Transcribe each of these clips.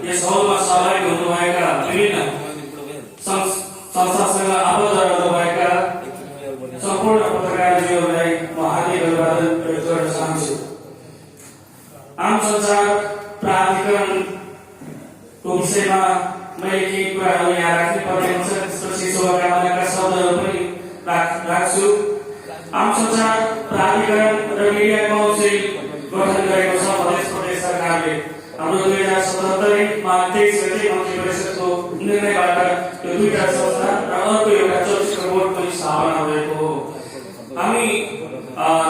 यस हलमा सहभागी हुनुभएका विभिन्न संस्थासँग आबद्ध रहनुभएका सम्पूर्ण पत्रकारजीहरूलाई म हार्दिक अभिवादन प्रयोग गर्न चाहन्छु। आम सञ्चार प्राधिकरणको विषयमा मैले केही कुराहरू यहाँ राख्नुपर्ने हुन्छ, त्यसपछि शुभकामनाका शब्दहरू पनि राख्छु। आम सञ्चार प्राधिकरण र मिडिया काउन्सिल गठन गरेको छ मध्य प्रदेश सरकारले। हाम्रो 2077 मा 23 गते मन्त्री परिषदको निर्णयबाट यो दुईटा संस्था र अर्को एउटा चलचित्र बोर्ड पनि स्थापना भएको हो। हामी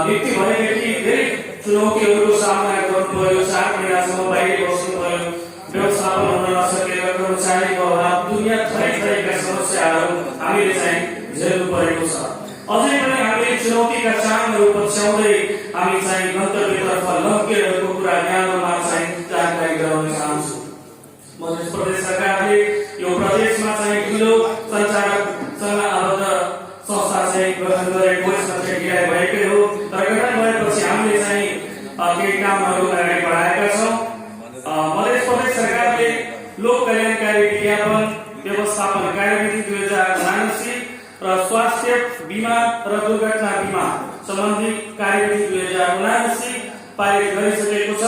नियुक्ति भएदेखि धेरै चुनौतीहरूको सामना गर्नुपर्यो, 4 महिनासम्म बाहिर बस्नुपर्यो, व्यवस्थापन हुन नसकेर कर्मचारीको अभाव, दुनियाँ थरीका समस्याहरू हामीले चाहिँ झेल्नु परेको छ। अझै पनि हामीले चुनौतीका चाङहरू पछ्याउँदै हामी चाहिँ गन्तव्यतर्फ लग्गेहरूको कुरा यहाँहरूमा चाहिँ जानकारी गराउन चाहन्छु। मध्य प्रदेश सरकारले यो प्रदेशमा चाहिँ ठुलो सञ्चारसँग आबद्ध संस्था चाहिँ गठन गरेको यसमा प्रक्रिया भएकै हो। तर गठन भएपछि हामीले चाहिँ केही कामहरू अगाडि बढाएका छौँ। मध्य प्रदेश सरकारले लोक कल्याणकारी विज्ञापन व्यवस्थापन कार्यविधि 2079 र स्वास्थ्य बीमा र दुर्घटना बीमा सम्बन्धी कार्यविधि 2079 पारित गरिसकेको छ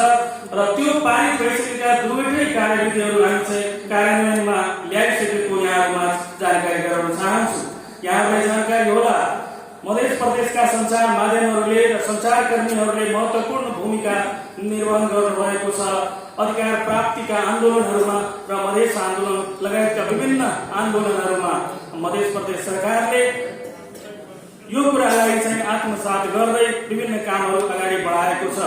र त्यो पारित भइसकेका दुवैटै कार्यविधिहरू हामी चाहिँ कार्यान्वयनमा ल्याइसकेको यहाँहरूमा जानकारी गराउन चाहन्छु। यहाँहरूलाई जानकारी होला, मध्य प्रदेशका सञ्चार माध्यमहरूले र सञ्चारकर्मीहरूले महत्त्वपूर्ण भूमिका निर्वहन गर्नुभएको छ। अधिकार प्राप्तिका आन्दोलनहरूमा र मधेस आन्दोलन लगायतका विभिन्न आन्दोलनहरूमा मध्य प्रदेश सरकारले यो कुरालाई चाहिँ आत्मसात गर्दै विभिन्न कामहरू अगाडि बढाएको छ।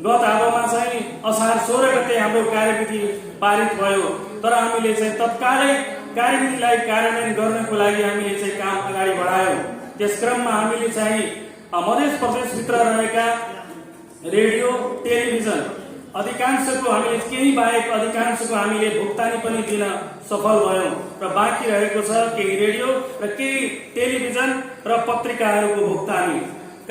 गत आबोमा चाहिँ असार 16 गते हाम्रो कार्यविधि पारित भयो, तर हामीले चाहिँ तत्कालै कार्यविधिलाई कार्यान्वयन गर्नको लागि हामीले चाहिँ काम अगाडि बढायौँ। त्यस क्रममा हामीले चाहिँ मध्य प्रदेशभित्र रहेका रेडियो टेलिभिजन अधिकांशको हामीले केही बाहेक अधिकांशको हामीले भुक्तानी पनि दिन सफल भयौँ र बाँकी रहेको छ केही रेडियो र केही टेलिभिजन र पत्रिकाहरूको भुक्तानी।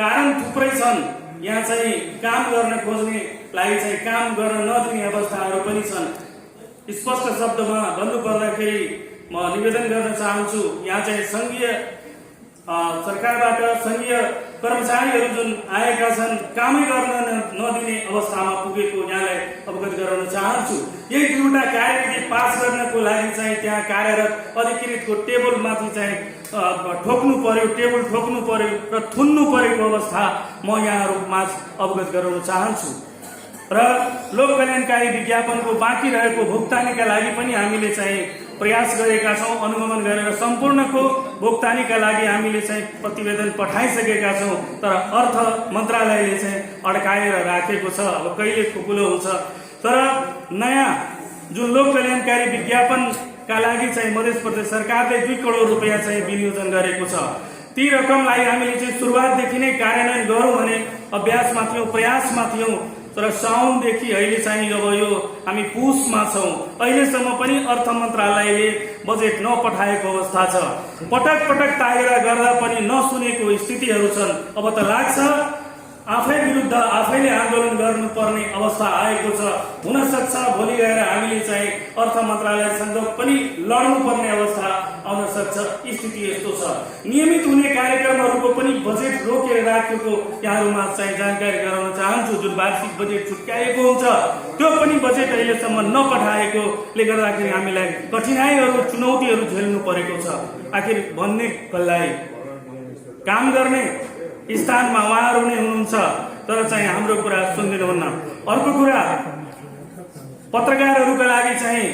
कारण थुप्रै छन्, यहाँ चाहिँ काम गर्न खोज्नेलाई चाहिँ काम गर्न नदिने अवस्थाहरू पनि छन्। स्पष्ट शब्दमा भन्नुपर्दाखेरि म निवेदन गर्न चाहन्छु, यहाँ चाहिँ संघीय सरकारबाट संघीय कर्मचारीहरू जुन आएका छन् कामै गर्न नदिने अवस्थामा पुगेको यहाँलाई अवगत गराउन चाहन्छु। यही दुईवटा कार्यविधि पास गर्नको लागि चाहिँ त्यहाँ कार्यरत अधिकृतको टेबलमाथि चाहिँ ठोक्नु पर्यो, टेबल ठोक्नु पर्यो र थुन्नु परेको अवस्था म यहाँहरूमा अवगत गराउन चाहन्छु। र लोक कल्याणकारी विज्ञापनको बाँकी रहेको भुक्तानीका लागि पनि हामीले चाहिँ प्रयास गरेका छौँ। अनुगमन गरेर सम्पूर्णको भुक्तानीका लागि हामीले चाहिँ प्रतिवेदन पठाइसकेका छौँ, तर अर्थ मन्त्रालयले चाहिँ अड्काएर राखेको छ। अब कहिले खुकुलो हुन्छ। तर नयाँ जुन लोक कल्याणकारी विज्ञापनका लागि चाहिँ मध्य प्रदेश सरकारले 2 करोड रुपियाँ चाहिँ विनियोजन गरेको छ। ती रकमलाई हामीले चाहिँ सुरुवातदेखि नै कार्यान्वयन गरौँ भने अभ्यासमा थियौँ, प्रयासमा थियौँ, तर साउनदेखि अहिले चाहिँ अब यो हामी पुसमा छौँ। अहिलेसम्म पनि अर्थ मन्त्रालयले बजेट नपठाएको अवस्था छ। पटक पटक तागेरा गर्दा पनि नसुनेको स्थितिहरू छन्। अब त लाग्छ आफै विरुद्ध आफैले आन्दोलन गर्नुपर्ने अवस्था आएको छ। हुन सक्छ भोलि गएर हामीले चाहिँ अर्थ मन्त्रालयसँग पनि लड्नुपर्ने अवस्था आउन सक्छ। स्थिति यस्तो छ। नियमित हुने कार्यक्रमहरूको पनि बजेट रोकेर राखेको यहाँहरूमा चाहिँ जानकारी गराउन चाहन्छु। जुन वार्षिक बजेट छुट्याएको हुन्छ त्यो पनि बजेट अहिलेसम्म नपठाएकोले गर्दाखेरि हामीलाई कठिनाइहरू चुनौतीहरू झेल्नु परेको छ। आखिर भन्ने कसलाई, काम गर्ने स्थानमा उहाँहरू नै हुनुहुन्छ, तर चाहिँ हाम्रो कुरा सुन्दिनुहुन्न। अर्को कुरा, पत्रकारहरूका लागि चाहिँ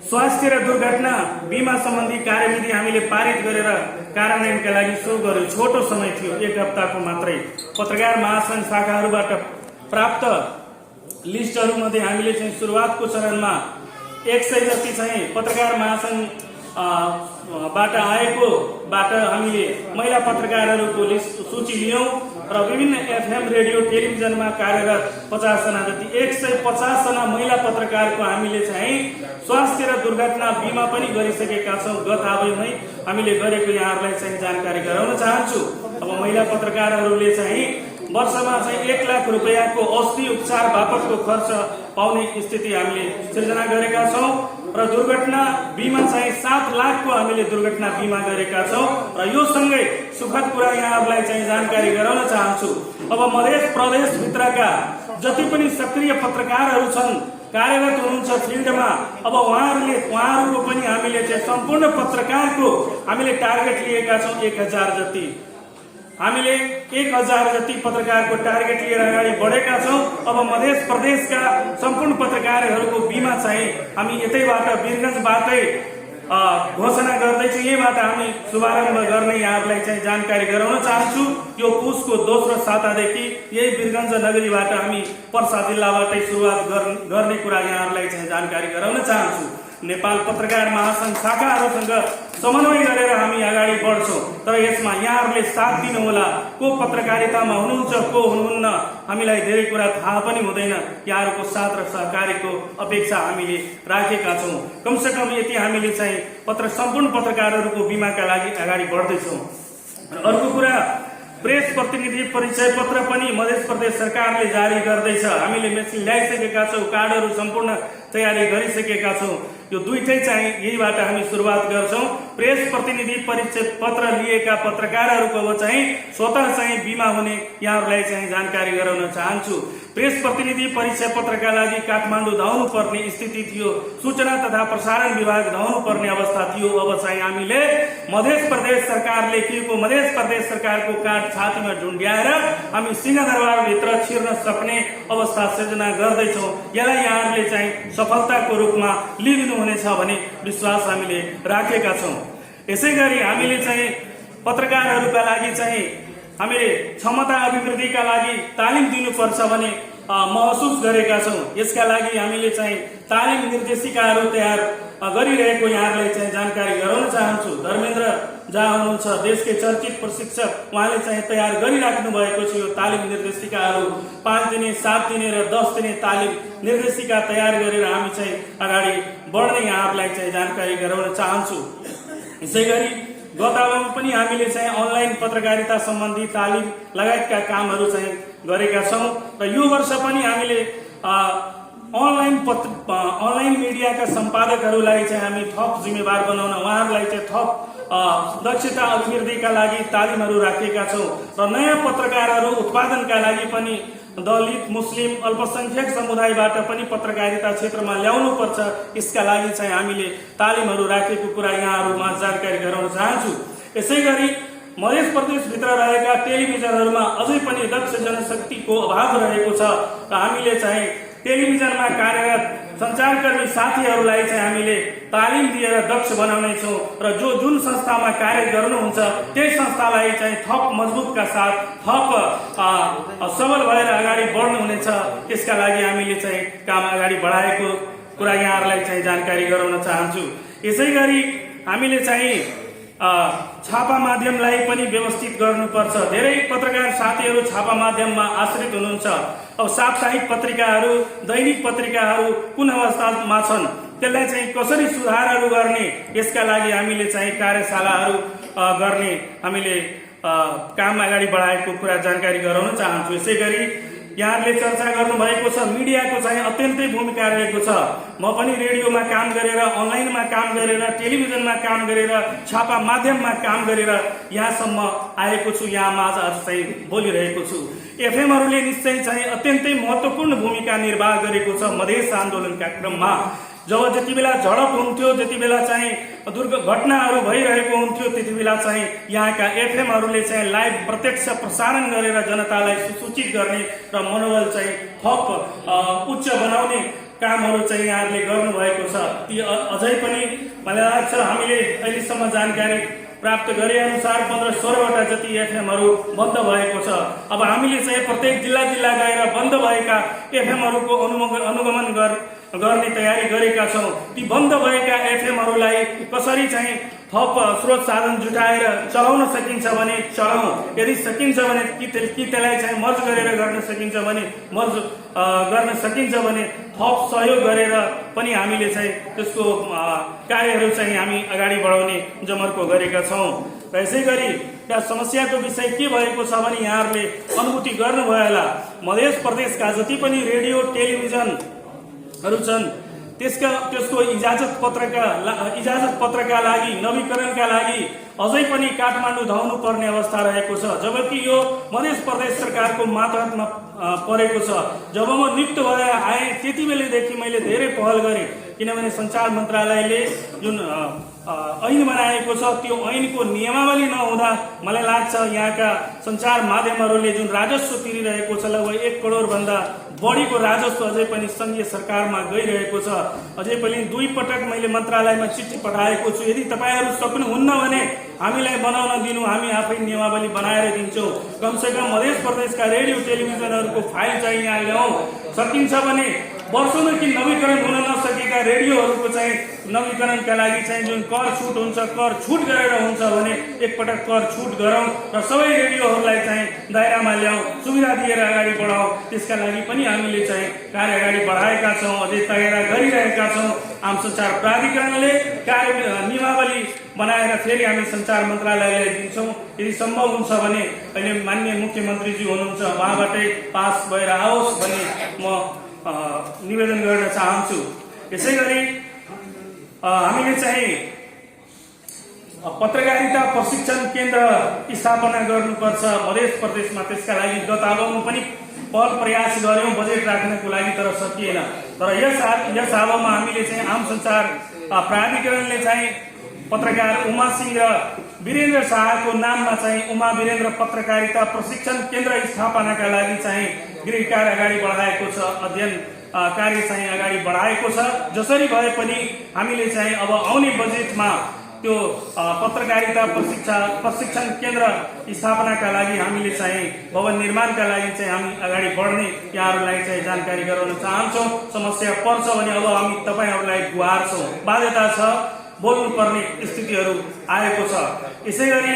स्वास्थ्य र दुर्घटना बीमा सम्बन्धी कार्यविधि हामीले पारित गरेर कार्यान्वयनका लागि सुरु गर्यौँ। छोटो समय थियो, 1 हप्ताको मात्रै। पत्रकार महासंघ शाखाहरूबाट प्राप्त लिस्टहरूमध्ये हामीले चाहिँ सुरुवातको चरणमा 100 जति चाहिँ पत्रकार महासंघ बाट आएकोबाट हामीले महिला पत्रकारहरूको लिस्ट सूची लियौँ र विभिन्न एफएम रेडियो टेलिभिजनमा कार्यरत 50 जना जति 150 जना महिला पत्रकारको हामीले चाहिँ स्वास्थ्य र दुर्घटना बीमा पनि गरिसकेका छौँ। गत आबैमै हामीले गरेको यहाँहरूलाई चाहिँ जानकारी गराउन चाहन्छु। अब महिला पत्रकारहरूले चाहिँ वर्षमा चाहिँ 1 लाख रुपैयाँको औषधि उपचार बापतको खर्च पाउने स्थिति हामीले सिर्जना गरेका छौँ र दुर्घटना बिमा चाहिँ 7 लाखको हामीले दुर्घटना बिमा गरेका छौँ र यो सँगै सुखद कुरा यहाँहरूलाई चाहिँ जानकारी गराउन चाहन्छु। अब मध्य प्रदेशभित्रका जति पनि सक्रिय पत्रकारहरू छन्, कार्यरत हुनुहुन्छ फिल्डमा, अब उहाँहरूको पनि हामीले चाहिँ सम्पूर्ण पत्रकारको हामीले टार्गेट लिएका छौँ 1000 जति। हामीले 1000 जति पत्रकारको टार्गेट लिएर अगाडि बढेका छौँ। अब मध्य प्रदेशका सम्पूर्ण पत्रकारहरूको बिमा चाहिँ हामी यतैबाट वीरगञ्जबाटै घोषणा गर्दैछौँ। यहीबाट हामी शुभारम्भ गर्ने यहाँहरूलाई चाहिँ जानकारी गराउन चाहन्छु। यो पुसको दोस्रो सातादेखि यही वीरगञ्ज नगरीबाट हामी पर्सा जिल्लाबाटै सुरुवात गर्ने कुरा यहाँहरूलाई चाहिँ जानकारी गराउन चाहन्छु। नेपाल पत्रकार महासंघ शाखाहरूसँग समन्वय गरेर हामी अगाडि बढ्छौँ, तर यसमा यहाँहरूले साथ दिनुहोला। को पत्रकारितामा हुनुहुन्छ, को हुनुहुन्न, हामीलाई धेरै कुरा थाहा पनि हुँदैन। यहाँहरूको साथ र सहकारीको अपेक्षा हामीले राखेका छौँ। कमसे कम यति हामीले चाहिँ सम्पूर्ण पत्रकारहरूको बिमाका लागि अगाडि बढ्दैछौँ। अर्को कुरा, प्रेस प्रतिनिधि परिचय पत्र पनि मध्य प्रदेश सरकारले जारी गर्दैछ। हामीले मेसिन ल्याइसकेका छौँ, कार्डहरू सम्पूर्ण तयारी गरिसकेका छौँ। यो दुईटै चाहिँ यहीबाट हामी सुरुवात गर्छौँ। प्रेस प्रतिनिधि परिचय पत्र लिएका पत्रकारहरूको चाहिँ स्वतः चाहिँ बिमा हुने यहाँहरूलाई चाहिँ जानकारी गराउन चाहन्छु। प्रेस प्रतिनिधि परिचय पत्रका लागि काठमाडौँ धाउनु पर्ने स्थिति थियो, सूचना तथा प्रसारण विभाग धाउनु पर्ने अवस्था थियो। अब चाहिँ हामीले मध्य प्रदेश सरकार लेखिएको मध्य प्रदेश सरकारको कार्ड छातीमा ढुन्ड्याएर हामी सिंहदरबारभित्र छिर्न सक्ने अवस्था सिर्जना गर्दैछौँ। यसलाई यहाँहरूले चाहिँ सफलताको रूपमा लिइदिनुहुनेछ भन्ने विश्वास हामीले राखेका छौँ। यसै गरी हामीले चाहिँ पत्रकारहरूका लागि चाहिँ हामीले क्षमता अभिवृद्धिका लागि तालिम दिनुपर्छ भन्ने महसुस गरेका छौँ। यसका लागि हामीले चाहिँ तालिम निर्देशिकाहरू तयार गरिरहेको यहाँहरूलाई चाहिँ जानकारी गराउन चाहन्छु। धर्मेन्द्र जहाँ हुनुहुन्छ, देशकै चर्चित प्रशिक्षक, उहाँले चाहिँ तयार गरिराख्नु भएको छ। यो तालिम निर्देशिकाहरू 5 दिने, 7 दिने र 10 दिने तालिम निर्देशिका तयार गरेर हामी चाहिँ अगाडि बढ्ने यहाँहरूलाई चाहिँ जानकारी गराउन चाहन्छु। यसै गरी गत अवधिमा पनि हामीले चाहिँ अनलाइन पत्रकारिता सम्बन्धी तालिम लगायतका कामहरू चाहिँ गरेका छौँ र यो वर्ष पनि हामीले अनलाइन मिडियाका सम्पादकहरूलाई चाहिँ हामी थप जिम्मेवार बनाउन, उहाँहरूलाई चाहिँ थप दक्षता अभिवृद्धिका लागि तालिमहरू राखेका छौँ र नयाँ पत्रकारहरू उत्पादनका लागि पनि दलित, मुस्लिम, अल्पसंख्यक समुदायबाट पनि पत्रकारिता क्षेत्रमा ल्याउनु पर्छ। यसका लागि चाहिँ हामीले तालिमहरू राखेको कुरा यहाँहरूमा जानकारी गराउन चाहन्छु। यसै गरी मध्य प्रदेशभित्र रहेका टेलिभिजनहरूमा अझै पनि दक्ष जनशक्तिको अभाव रहेको छ र हामीले चाहिँ टेलिभिजनमा कार्यरत सञ्चारकर्मी साथीहरूलाई चाहिँ हामीले तालिम दिएर दक्ष बनाउनेछौँ र जुन संस्थामा कार्य गर्नुहुन्छ त्यही संस्थालाई चाहिँ थप मजबुतका साथ थप सबल भएर अगाडि बढ्नुहुनेछ। त्यसका लागि हामीले चाहिँ काम अगाडि बढाएको कुरा यहाँहरूलाई चाहिँ जानकारी गराउन चाहन्छु। यसै गरी हामीले चाहिँ छापा माध्यमलाई पनि व्यवस्थित गर्नुपर्छ। धेरै पत्रकार साथीहरू छापा माध्यममा आश्रित हुनुहुन्छ। अब साप्ताहिक पत्रिकाहरू, दैनिक पत्रिकाहरू कुन अवस्थामा छन्, त्यसलाई चाहिँ कसरी सुधारहरू गर्ने, यसका लागि हामीले चाहिँ कार्यशालाहरू गर्ने हामीले काम अगाडि बढाएको कुरा जानकारी गराउन चाहन्छु। यसै गरी यहाँहरूले चर्चा गर्नुभएको छ मिडियाको चाहिँ अत्यन्तै भूमिका रहेको छ। म पनि रेडियोमा काम गरेर, अनलाइनमा काम गरेर, टेलिभिजनमा काम गरेर, छापा माध्यममा काम गरेर यहाँसम्म आएको छु, यहाँ माझ आज चाहिँ बोलिरहेको छु। एफएमहरूले निश्चय चाहिँ अत्यन्तै महत्त्वपूर्ण भूमिका निर्वाह गरेको छ मधेस आन्दोलनका क्रममा। जब जति बेला झडप हुन्थ्यो, जति बेला चाहिँ दुर्घटनाहरू भइरहेको हुन्थ्यो, त्यति बेला चाहिँ यहाँका एफएमहरूले चाहिँ लाइभ प्रत्यक्ष प्रसारण गरेर जनतालाई सुसूचित गर्ने र मनोबल चाहिँ थप उच्च बनाउने कामहरू चाहिँ यहाँहरूले गर्नुभएको छ। ती अझै पनि मलाई लाग्छ हामीले अहिलेसम्म जानकारी प्राप्त गरे अनुसार 15-16वटा जति एफएमहरू बन्द भएको छ। अब हामीले चाहिँ प्रत्येक जिल्ला गएर बन्द भएका एफएमहरूको अनुगमन गर्ने तयारी गरेका छौँ। ती बन्द भएका एफएमहरूलाई कसरी चाहिँ थप स्रोत साधन जुटाएर चलाउन सकिन्छ भने चलाउँ, यदि सकिन्छ भने कि त्यसलाई चाहिँ मर्ज गरेर गर्न सकिन्छ भने मर्ज गर्न सकिन्छ भने थप सहयोग गरेर पनि हामीले चाहिँ त्यसको कार्यहरू चाहिँ हामी अगाडि बढाउने जमर्को गरेका छौँ। र यसै गरी त्यहाँ समस्याको विषय के भएको छ भने यहाँहरूले अनुभूति गर्नुभयो होला, मध्य प्रदेशका जति पनि रेडियो टेलिभिजनहरू छन् त्यसको इजाजत पत्रका लागि नवीकरणका लागि अझै पनि काठमाडौँ धाउनु पर्ने अवस्था रहेको छ, जबकि यो मध्य प्रदेश सरकारको मातहतमा परेको छ। जब म नियुक्त भएर आएँ त्यति बेलादेखि मैले धेरै पहल गरेँ, किनभने सञ्चार मन्त्रालयले जुन ऐन बनाएको छ त्यो ऐनको नियमावली नहुँदा मलाई लाग्छ यहाँका सञ्चार माध्यमहरूले जुन राजस्व तिरिरहेको छ लगभग 1 करोड भन्दा बढीको राजस्व अझै पनि सङ्घीय सरकारमा गइरहेको छ। अझै पनि 2 पटक मैले मन्त्रालयमा चिठी पठाएको छु, यदि तपाईँहरू सक्नुहुन्न भने हामीलाई बनाउन दिनु, हामी आफै नियमावली बनाएर दिन्छौँ। कमसेकम मध्य प्रदेशका रेडियो टेलिभिजनहरूको फाइल चाहिँ यहाँ ल्याउँ। सकिन्छ भने वर्षौँदेखि नवीकरण हुन नसकेका रेडियोहरूको चाहिँ नवीकरणका लागि चाहिँ जुन कर छुट हुन्छ, कर छुट गरेर हुन्छ भने एकपटक कर छुट गरौँ र सबै रेडियोहरूलाई चाहिँ दायरामा ल्याउँ, सुविधा दिएर अगाडि बढाउँ। त्यसका लागि पनि हामीले चाहिँ कार्य अगाडि बढाएका छौँ, अझै तयारी गरिरहेका छौँ। आम सञ्चार प्राधिकरणले कार्य नियमावली बनाएर फेरि हामी सञ्चार मन्त्रालयलाई दिन्छौँ। यदि सम्भव हुन्छ भने अहिले माननीय मुख्यमन्त्रीजी हुनुहुन्छ, उहाँबाटै पास भएर आओस् भन्ने म निवेदन गर्न चाहन्छु। यसै गरी हामीले चाहिँ पत्रकारिता प्रशिक्षण केन्द्र स्थापना गर्नुपर्छ मध्य प्रदेशमा। त्यसका लागि गत आवमा पनि पहल प्रयास गर्यौँ बजेट राख्नको लागि, तर सकिएन। तर यस आवमा हामीले चाहिँ आम सञ्चार प्राधिकरणले चाहिँ पत्रकार उमा सिंह र वीरेन्द्र शाहको नाममा चाहिँ उमा वीरेन्द्र पत्रकारिता प्रशिक्षण केन्द्र स्थापनाका लागि चाहिँ गृह कार्य अगाडि बढाएको छ, अध्ययन कार्य चाहिँ अगाडि बढाएको छ। जसरी भए पनि हामीले चाहिँ अब आउने बजेटमा त्यो पत्रकारिता प्रशिक्षण केन्द्र स्थापनाका लागि हामीले चाहिँ भवन निर्माणका लागि चाहिँ हामी अगाडि बढ्ने यहाँहरूलाई चाहिँ जानकारी गराउन चाहन्छौँ। समस्या पर्छ भने अब हामी तपाईँहरूलाई गुहार छौँ, बाध्यता छ, बोल्नुपर्ने स्थितिहरू आएको छ। यसै गरी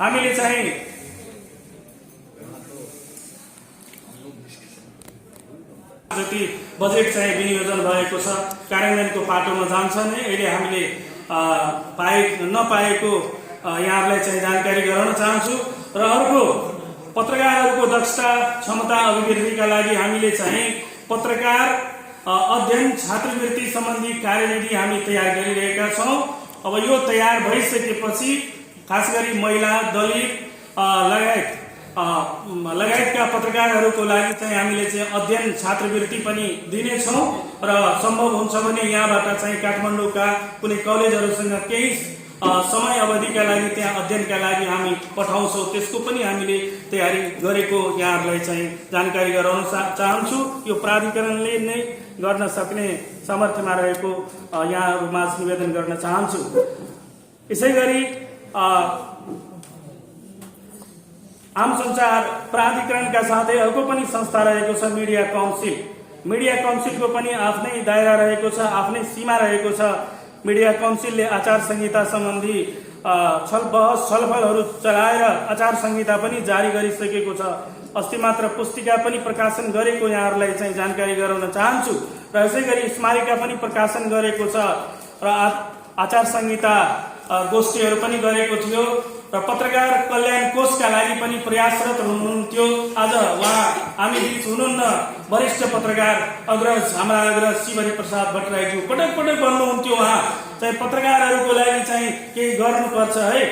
हामीले चाहिँ जति बजेट चाहिँ विनियोजन भएको छ कार्यान्वयनको पाटोमा जान्छ नै। अहिले हामीले नपाएको यहाँहरूलाई चाहिँ जानकारी गराउन चाहन्छु। र अर्को, पत्रकारहरूको दक्षता क्षमता अभिवृद्धिका लागि हामीले चाहिँ पत्रकार अध्ययन छात्रवृत्ति सम्बन्धी कार्यविधि हामी तयार गरिरहेका छौँ। अब यो तयार भइसकेपछि खास गरी महिला, दलित लगायतका पत्रकारहरूको लागि चाहिँ हामीले चाहिँ अध्ययन छात्रवृत्ति पनि दिनेछौँ र सम्भव हुन्छ भने यहाँबाट चाहिँ काठमाडौँका कुनै कलेजहरूसँग केही समय अवधिका लागि त्यहाँ अध्ययनका लागि हामी पठाउँछौँ। त्यसको पनि हामीले तयारी गरेको यहाँहरूलाई चाहिँ जानकारी गराउन चाहन्छु। यो प्राधिकरणले नै गर्न सक्ने सामर्थ्यमा रहेको यहाँहरूमा निवेदन गर्न चाहन्छु। यसै गरी आम सञ्चार प्राधिकरणका साथै अर्को पनि संस्था रहेको छ मिडिया काउन्सिल। मिडिया काउन्सिलको पनि आफ्नै दायरा रहेको छ, आफ्नै सीमा रहेको छ। मिडिया काउन्सिलले आचार संहिता सम्बन्धी छलफलहरू चलाएर आचार संहिता पनि जारी गरिसकेको छ। अस्ति मात्र पुस्तिका पनि प्रकाशन गरेको यहाँहरूलाई चाहिँ जानकारी गराउन चाहन्छु। र यसै गरी स्मारिका पनि प्रकाशन गरेको छ र आचार संहिता गोष्ठीहरू पनि गरेको थियो र पत्रकार कल्याण कोषका लागि पनि प्रयासरत हुनुहुन्थ्यो। आज उहाँ हामी बीच हुनुहुन्न, वरिष्ठ पत्रकार हाम्रा अग्रज शिवहरि प्रसाद भट्टराईज्यू पटक पटक भन्नुहुन्थ्यो उहाँ चाहिँ पत्रकारहरूको लागि चाहिँ केही गर्नुपर्छ है,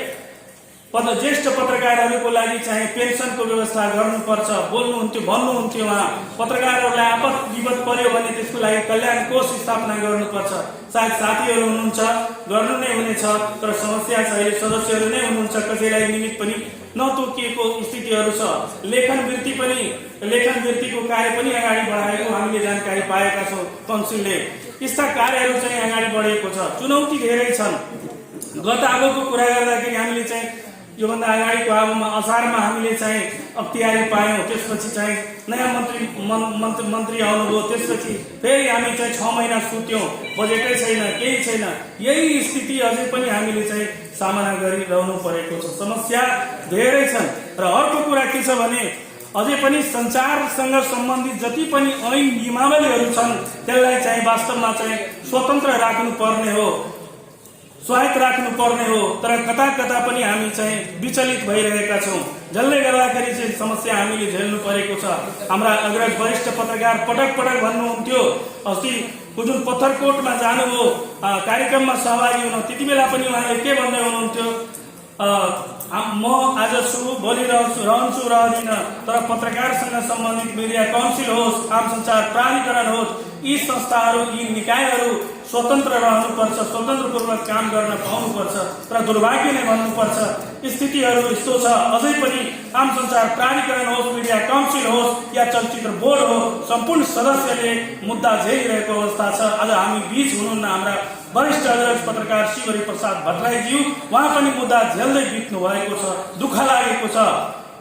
ज्येष्ठ पत्रकारहरूको लागि चाहिँ पेन्सनको व्यवस्था गर्नुपर्छ भन्नुहुन्थ्यो उहाँ। पत्रकारहरूलाई आपद विपद पर्यो भने त्यसको लागि कल्याण कोष स्थापना गर्नुपर्छ। सायद साथीहरू हुनुहुन्छ, गर्नु नै हुनेछ, तर समस्या छ अहिले सदस्यहरू नै हुनुहुन्छ, कसैलाई निमित्त पनि नतोकिएको स्थितिहरू छ। लेखन वृत्तिको कार्य पनि अगाडि बढाएको हामीले जानकारी पाएका छौँ। काउन्सिलले यस्ता कार्यहरू चाहिँ अगाडि बढेको छ। चुनौती धेरै छन्। गत आगोको कुरा गर्दाखेरि हामीले चाहिँ योभन्दा अगाडिको आगोमा असारमा हामीले चाहिँ अख्तियारी पायौँ, त्यसपछि चाहिँ नयाँ मन्त्री आउनुभयो, त्यसपछि फेरि हामी चाहिँ 6 महिना सुत्यौँ, बजेटै छैन, केही छैन। यही स्थिति अझै पनि हामीले चाहिँ सामना गरिरहनु परेको छ। समस्या धेरै छन्। र अर्को कुरा के छ भने अझै पनि सञ्चारसँग सम्बन्धित जति पनि ऐन नियमावलीहरू छन् त्यसलाई चाहिँ वास्तवमा चाहिँ स्वतन्त्र राख्नुपर्ने हो, स्वायत्त राख्नुपर्ने हो। तर कता कता पनि हामी चाहिँ विचलित भइरहेका छौँ, जसले गर्दाखेरि चाहिँ समस्या हामीले झेल्नु परेको छ। हाम्रा अग्रज वरिष्ठ पत्रकार पटक पटक भन्नुहुन्थ्यो, अस्ति जुन पत्थरकोटमा जानुभयो कार्यक्रममा सहभागी हुन, त्यति बेला पनि उहाँले के भन्दै हुनुहुन्थ्यो, म आज छु, भोलि रहन्छु, रहदिन, तर पत्रकारसँग सम्बन्धित मिडिया काउन्सिल होस्, आम सञ्चार प्राधिकरण होस्, यी संस्थाहरू, यी निकायहरू स्वतन्त्र रहनुपर्छ, स्वतन्त्रपूर्वक काम गर्न पाउनुपर्छ। तर दुर्भाग्य नै भन्नुपर्छ, स्थितिहरू यस्तो छ, अझै पनि आम सञ्चार प्राधिकरण होस्, मिडिया काउन्सिल होस् या चलचित्र बोर्ड हो, सम्पूर्ण सदस्यले मुद्दा झेलिरहेको अवस्था छ। आज हामी बीच हुनुहुन्न हाम्रा वरिष्ठ अग्रज पत्रकार शिवहरि प्रसाद भट्टराईज्यू, उहाँ पनि मुद्दा झेल्दै बित्नु भएको छ, दुःख लागेको छ।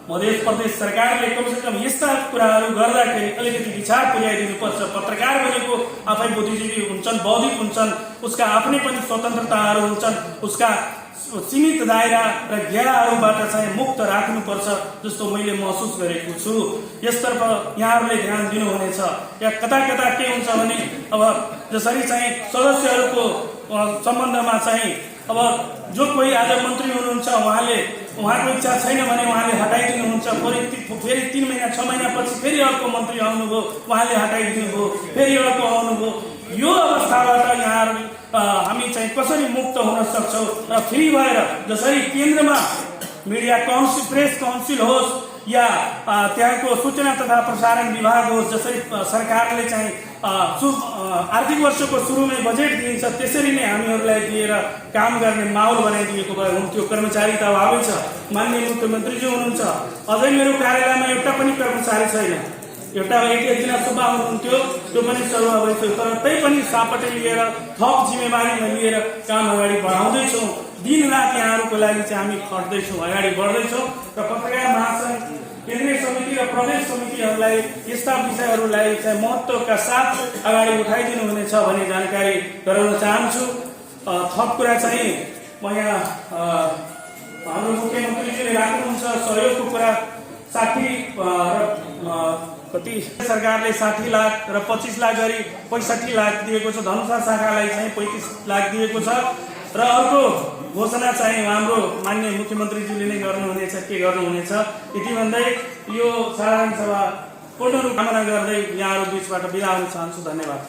मध्य प्रदेश सरकारले कमसेकम यस्ता कुराहरू गर्दाखेरि अलिकति विचार पुर्याइदिनुपर्छ। पत्रकार भनेको आफै बुद्धिजीवी हुन्छन्, बौद्धिक हुन्छन्, उसका आफ्नै पनि स्वतन्त्रताहरू हुन्छन्, उसका सीमित दायरा र घेराहरूबाट चाहिँ मुक्त राख्नुपर्छ जस्तो मैले महसुस गरेको छु। यसतर्फ यहाँहरूले ध्यान दिनुहुनेछ। या कता कता के हुन्छ भने अब जसरी चाहिँ सदस्यहरूको सम्बन्धमा चाहिँ अब जो कोही आज मन्त्री हुनुहुन्छ, उहाँको इच्छा छैन भने उहाँले हटाइदिनुहुन्छ, फेरि 3 महिना 6 महिनापछि फेरि अर्को मन्त्री आउनुभयो, उहाँले हटाइदिनुभयो, फेरि अर्को आउनुभयो। यो अवस्थाबाट यहाँहरू हामी चाहिँ कसरी मुक्त हुन सक्छौँ र फ्री भएर जसरी केन्द्रमा मिडिया काउन्सिल, प्रेस काउन्सिल होस् या त्यहाँको सूचना तथा प्रसारण विभाग होस्, जसरी सरकारले चाहिँ आर्थिक वर्षको सुरुमै बजेट दिन्छ, त्यसरी नै हामीहरूलाई दिएर काम गर्ने माहौल बनाइदिएको भए हुन्थ्यो। कर्मचारी त अभावै छ। माननीय मुख्यमन्त्रीज्यू हुनुहुन्छ, अझै मेरो कार्यालयमा एउटा पनि कर्मचारी छैन। एउटा एकजना सुब्बा हुनुहुन्थ्यो, त्यो पनि सरुवा भइसक्यो। तर त्यही पनि सापटे लिएर थप जिम्मेवारीमा लिएर काम अगाडि बढाउँदैछौँ। दिन रात यहाँहरूको लागि चाहिँ हामी खट्दैछौँ, अगाडि बढ्दैछौँ। र पत्रकार महासङ्घ, केन्द्रीय समिति र प्रदेश समितिहरूलाई यस्ता विषयहरूलाई चाहिँ महत्त्वका साथ अगाडि उठाइदिनु हुनेछ भन्ने जानकारी गराउन चाहन्छु। थप कुरा चाहिँ म यहाँ हाम्रो मुख्यमन्त्रीजीले राख्नुहुन्छ सहयोगको कुरा। 60 कति सरकारले 60 लाख र 25 लाख गरी 65 लाख दिएको छ। धनुषा शाखालाई चाहिँ 35 लाख दिएको छ र अर्को घोषणा चाहिँ हाम्रो माननीय मुख्यमन्त्रीज्यूले नै गर्नुहुनेछ, के गर्नुहुनेछ यति भन्दै यो साधारण सभा पूर्ण रूप कामना गर्दै यहाँहरू बीचबाट बिदा हुन चाहन्छु। धन्यवाद।